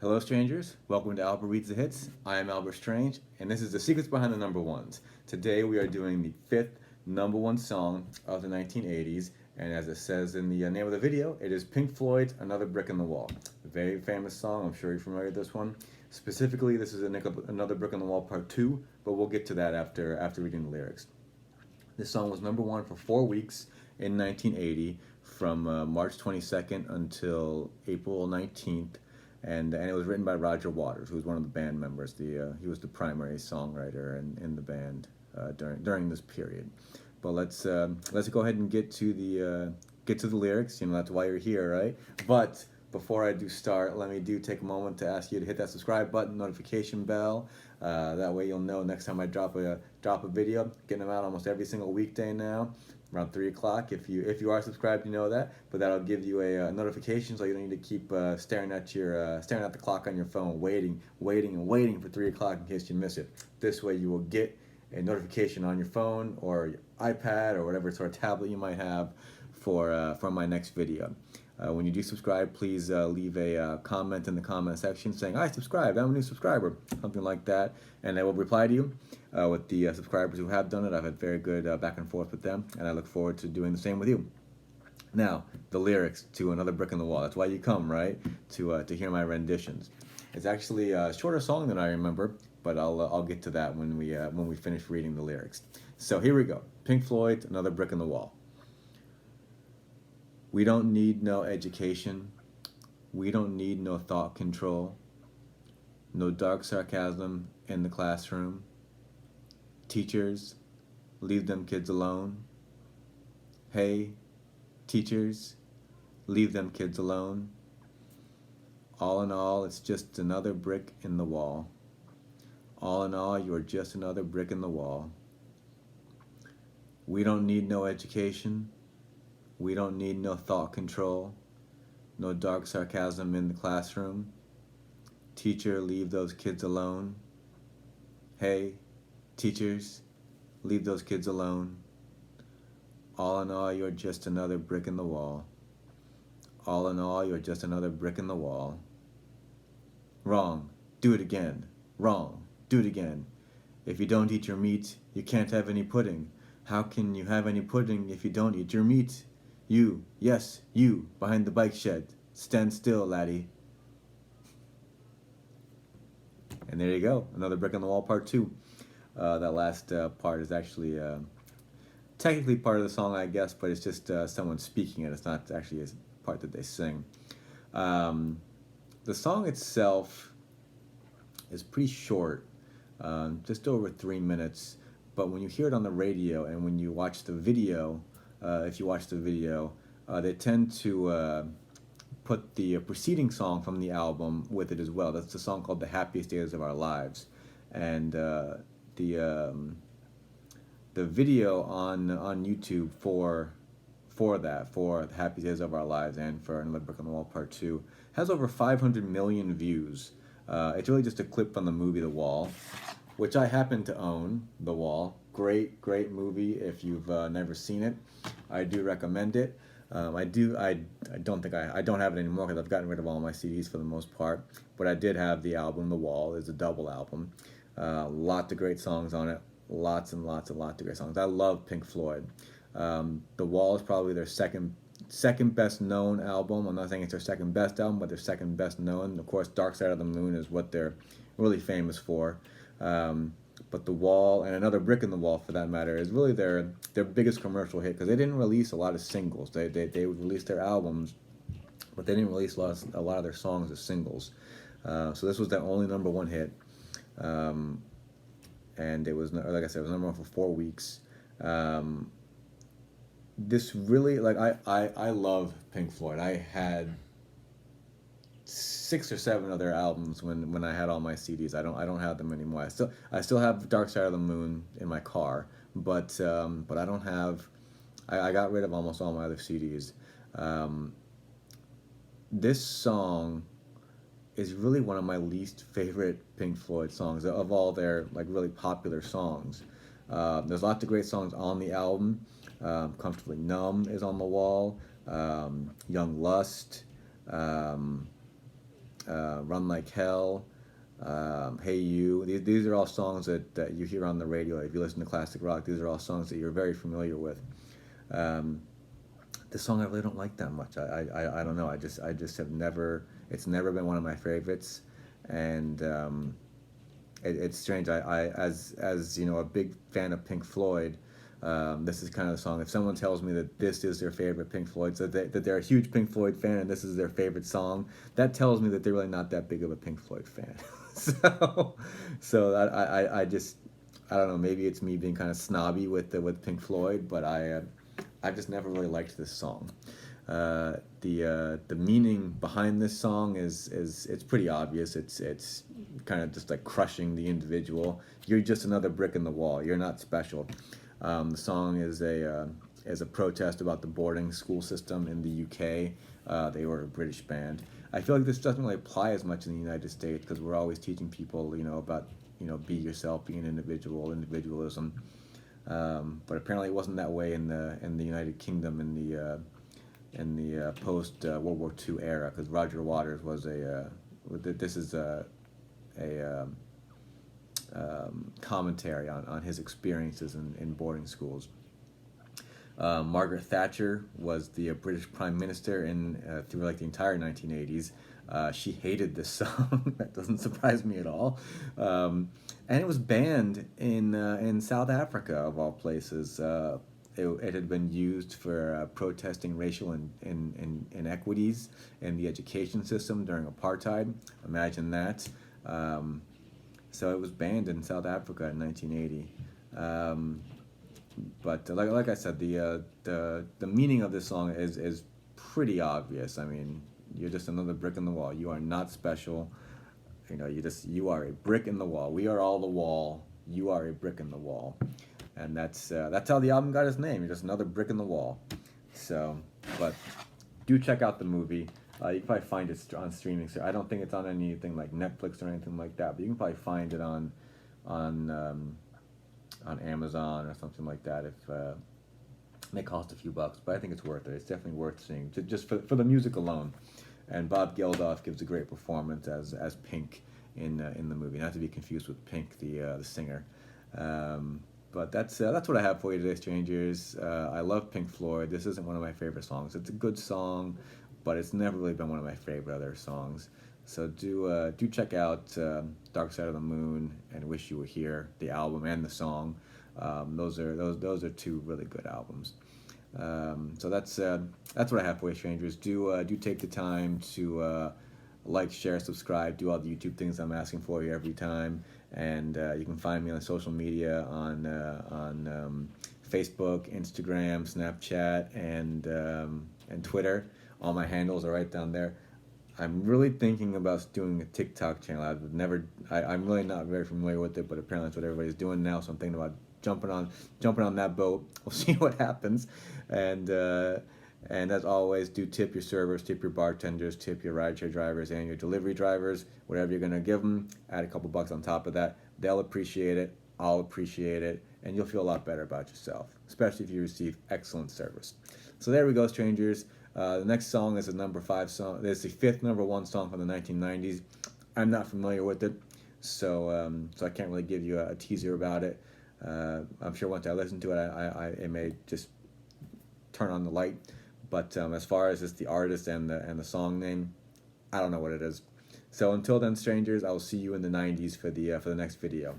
Hello, strangers. Welcome to Albert Reads the Hits. I am Albert Strange, and this is the secrets behind the number ones. Today, we are doing the fifth number one song of the 1980s, and as it says in the name of the video, it is Pink Floyd's "Another Brick in the Wall." A very famous song. I'm sure you're familiar with this one. Specifically, this is "Another Brick in the Wall" Part 2, but we'll get to that after reading the lyrics. This song was number one for 4 weeks in 1980, from March 22nd until April 19th. And it was written by Roger Waters, who was one of the band members. He was the primary songwriter in the band during this period. But let's go ahead and get to the lyrics. You know, that's why you're here, right? But before I do start, let me take a moment to ask you to hit that subscribe button, notification bell. That way you'll know next time I drop a video. Getting them out almost every single weekday now, around 3 o'clock. If you are subscribed, you know that. But that'll give you a notification, so you don't need to keep staring at the clock on your phone, waiting for 3 o'clock in case you miss it. This way you will get a notification on your phone or your iPad or whatever sort of tablet you might have for my next video. When you do subscribe, please leave a comment in the comment section saying, "I subscribed, I'm a new subscriber," something like that, and I will reply to you. With the subscribers who have done it, I've had very good back and forth with them, and I look forward to doing the same with you. Now, the lyrics to "Another Brick in the Wall." That's why you come, right? To hear my renditions. It's actually a shorter song than I remember, but I'll get to that when we finish reading the lyrics. So here we go. Pink Floyd, "Another Brick in the Wall." We don't need no education. We don't need no thought control. No dark sarcasm in the classroom. Teachers, leave them kids alone. Hey, teachers, leave them kids alone. All in all, it's just another brick in the wall. All in all, you're just another brick in the wall. We don't need no education. We don't need no thought control, no dark sarcasm in the classroom. Teacher, leave those kids alone. Hey, teachers, leave those kids alone. All in all, you're just another brick in the wall. All in all, you're just another brick in the wall. Wrong, do it again. Wrong, do it again. If you don't eat your meat, you can't have any pudding. How can you have any pudding if you don't eat your meat? You, yes, you, behind the bike shed. Stand still, laddie. And there you go, Another Brick in the Wall Part 2. That last part is actually technically part of the song, I guess, but it's just someone speaking it. It's not actually a part that they sing. The song itself is pretty short, just over 3 minutes. But when you hear it on the radio and when you watch the video, if you watch the video, they tend to put the preceding song from the album with it as well. That's the song called "The Happiest Days of Our Lives," and the video on YouTube for "The Happiest Days of Our Lives" and for "Another Brick on the Wall" Part 2 has over 500 million views. It's really just a clip from the movie The Wall, which I happen to own. The Wall, great movie. If you've never seen it, I do recommend it. I don't have it anymore because I've gotten rid of all my CDs for the most part. But I did have the album. The Wall is a double album. Lots of great songs on it. Lots of great songs. I love Pink Floyd. The Wall is probably their second best known album. I'm not saying it's their second best album, but their second best known. Of course, Dark Side of the Moon is what they're really famous for. But The Wall, and Another Brick in the Wall for that matter, is really their biggest commercial hit, because they didn't release a lot of singles. They would release their albums, but they didn't release a lot of their songs as singles. So this was their only number one hit, and it was, like I said, it was number one for 4 weeks. This really, I love Pink Floyd. I had 6 or 7 of their albums when I had all my CDs. I don't have them anymore. I still have Dark Side of the Moon in my car, but I don't have. I got rid of almost all my other CDs. This song is really one of my least favorite Pink Floyd songs of all their really popular songs. There's lots of great songs on the album. Comfortably Numb is on The Wall. Young Lust. Run Like Hell, Hey You. These are all songs that you hear on the radio. If you listen to classic rock, these are all songs that you're very familiar with. Um, the song I really don't like that much. I don't know. I just have never. It's never been one of my favorites, and it's strange. As you know, a big fan of Pink Floyd. This is kind of the song. If someone tells me that this is their favorite Pink Floyd, so that they're a huge Pink Floyd fan and this is their favorite song, that tells me that they're really not that big of a Pink Floyd fan. so, I just I don't know. Maybe it's me being kind of snobby with Pink Floyd, but I just never really liked this song. The meaning behind this song is it's pretty obvious. It's kind of just like crushing the individual. You're just another brick in the wall. You're not special. The song is a protest about the boarding school system in the UK. They were a British band. I feel like this doesn't really apply as much in the United States because we're always teaching people, about be yourself, be an individual, individualism. But apparently it wasn't that way in the United Kingdom in the post World War II era, because Roger Waters was this is a commentary on his experiences in boarding schools. Margaret Thatcher was the British Prime Minister through like the entire 1980s. She hated this song. That doesn't surprise me at all. And it was banned in South Africa, of all places. It had been used for protesting racial inequities in the education system during apartheid. Imagine that. So it was banned in South Africa in 1980. But like I said, the meaning of this song is pretty obvious. I mean, you're just another brick in the wall. You are not special. You are a brick in the wall. We are all the wall. You are a brick in the wall, and that's how the album got its name. You're just another brick in the wall. So, but do check out the movie. You can probably find it on streaming. So I don't think it's on anything like Netflix or anything like that. But you can probably find it on Amazon or something like that. If it may cost a few bucks, but I think it's worth it. It's definitely worth seeing, just for the music alone. And Bob Geldof gives a great performance as Pink in the movie, not to be confused with Pink, the singer. But that's what I have for you today, strangers. I love Pink Floyd. This isn't one of my favorite songs. It's a good song, but it's never really been one of my favorite other songs. So do check out Dark Side of the Moon and Wish You Were Here, the album and the song. Those are two really good albums. So that's what I have for you, strangers. Do take the time to like, share, subscribe, do all the YouTube things I'm asking for you every time. And you can find me on social media on Facebook, Instagram, Snapchat, and Twitter. All my handles are right down there. I'm really thinking about doing a TikTok channel. I'm really not very familiar with it, but apparently that's what everybody's doing now. So I'm thinking about jumping on that boat. We'll see what happens. And as always, do tip your servers, tip your bartenders, tip your rideshare drivers and your delivery drivers. Whatever you're gonna give them, add a couple bucks on top of that. They'll appreciate it. I'll appreciate it, and you'll feel a lot better about yourself, especially if you receive excellent service. So there we go, strangers. The next song is a number 5 song. It's the 5th number 1 song from the 1990s. I'm not familiar with it, so I can't really give you a teaser about it. I'm sure once I listen to it, it may just turn on the light. But as far as just the artist and the song name, I don't know what it is. So until then, strangers, I will see you in the 90s for the next video.